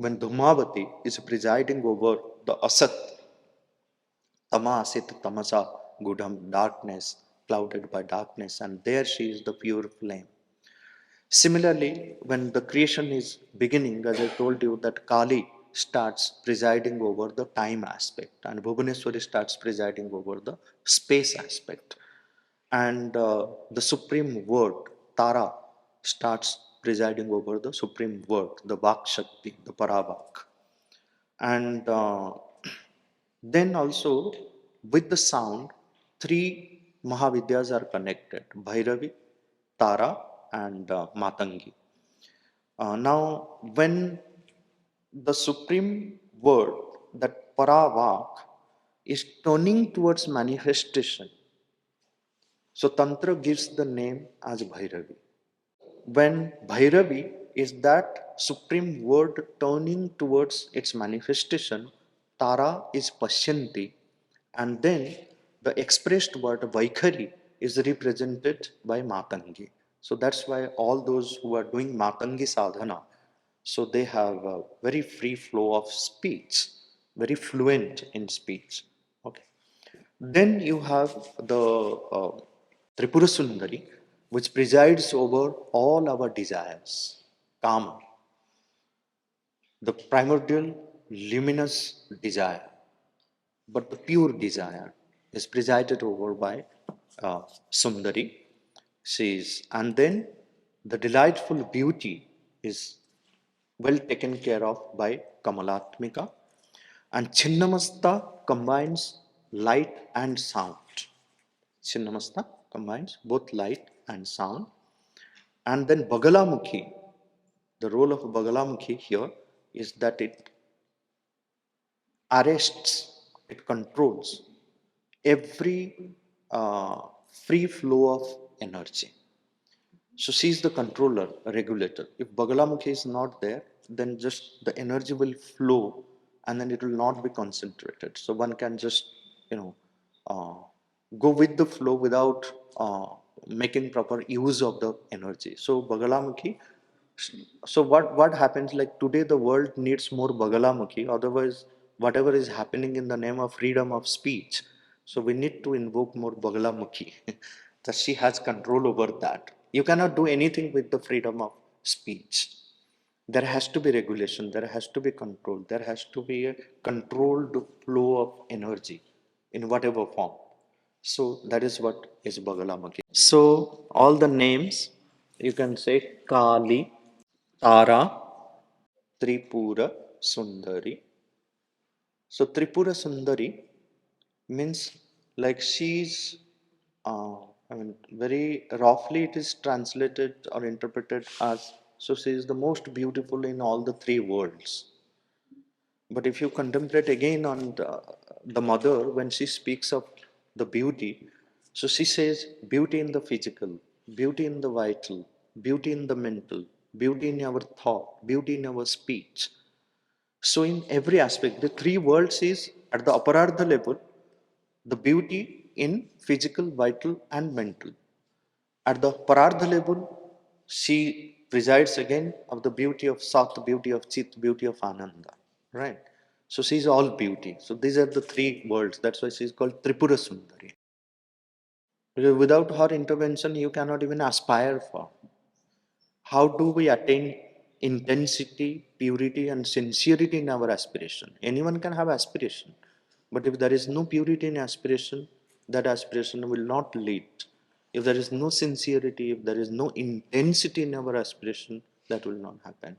when Dhumavati is presiding over the Asat, Tama Asit Tamasa Gudham, darkness, clouded by darkness, and there she is the pure flame. Similarly, when the creation is beginning, as I told you, that Kali starts presiding over the time aspect, and Bhubaneswari starts presiding over the space aspect. And the supreme word, Tara, starts presiding over the supreme word, the Vak Shakti, the Paravak. And then also with the sound, three Mahavidyas are connected: Bhairavi, Tara, and Matangi. Now, when the supreme word, that Paravak, is turning towards manifestation, so Tantra gives the name as Bhairavi. When Bhairavi is that supreme word turning towards its manifestation, Tara is Pashyanti, and then the expressed word Vaikhari is represented by Matangi. So that's why all those who are doing Matangi sadhana, so they have a very free flow of speech, very fluent in speech. Okay. Then you have the Tripura Sundari, which presides over all our desires, Kama, the primordial luminous desire, but the pure desire is presided over by Sundari. And then the delightful beauty is well taken care of by Kamalatmika, and Chinnamasta combines light and sound. Chinnamasta combines both light and sound. And then Bagalamukhi, the role of Bagalamukhi here is that it arrests, it controls every free flow of energy. So she is the controller, regulator. If Bagalamukhi is not there, then just the energy will flow and then it will not be concentrated. So one can just, uh, go with the flow without making proper use of the energy. So Bagalamukhi. So what happens, like today the world needs more Bagalamukhi, otherwise whatever is happening in the name of freedom of speech. So we need to invoke more Bagalamukhi. That she has control over that. You cannot do anything with the freedom of speech. There has to be regulation, there has to be control, there has to be a controlled flow of energy in whatever form. So that is what is Bagalamukhi. So all the names you can say: Kali, Tara, Tripura Sundari. So Tripura Sundari means, like, she's, very roughly it is translated or interpreted as, so she is the most beautiful in all the three worlds. But if you contemplate again on the mother, when she speaks of the beauty, so she says beauty in the physical, beauty in the vital, beauty in the mental, beauty in our thought, beauty in our speech. So in every aspect, the three worlds is at the aparardha level, the beauty in physical, vital, and mental. At the parardha level, she presides again of the beauty of Sat, beauty of Chit, beauty of Ananda. Right? So she's all beauty. So these are the three worlds. That's why she's called Tripura Sundari. Because without her intervention, you cannot even aspire for. How do we attain intensity, purity, and sincerity in our aspiration? Anyone can have aspiration, but if there is no purity in aspiration, that aspiration will not lead. If there is no sincerity, if there is no intensity in our aspiration, that will not happen.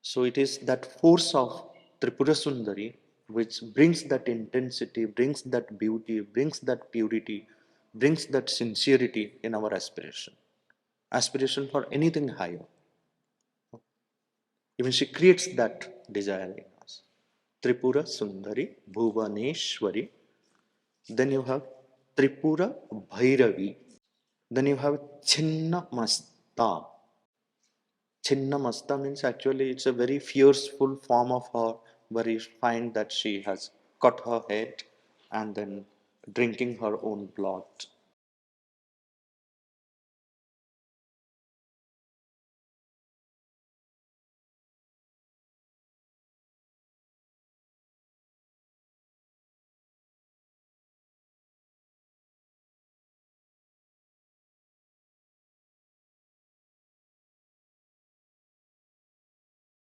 So it is that force of Tripura Sundari which brings that intensity, brings that beauty, brings that purity, brings that sincerity in our aspiration. Aspiration for anything higher. Even she creates that desire in us. Tripura Sundari Bhuvaneshwari. Then you have Tripura Bhairavi. Then you have Chinnamasta. Chinnamasta means actually it's a very fearful form of her, where you find that she has cut her head and then drinking her own blood.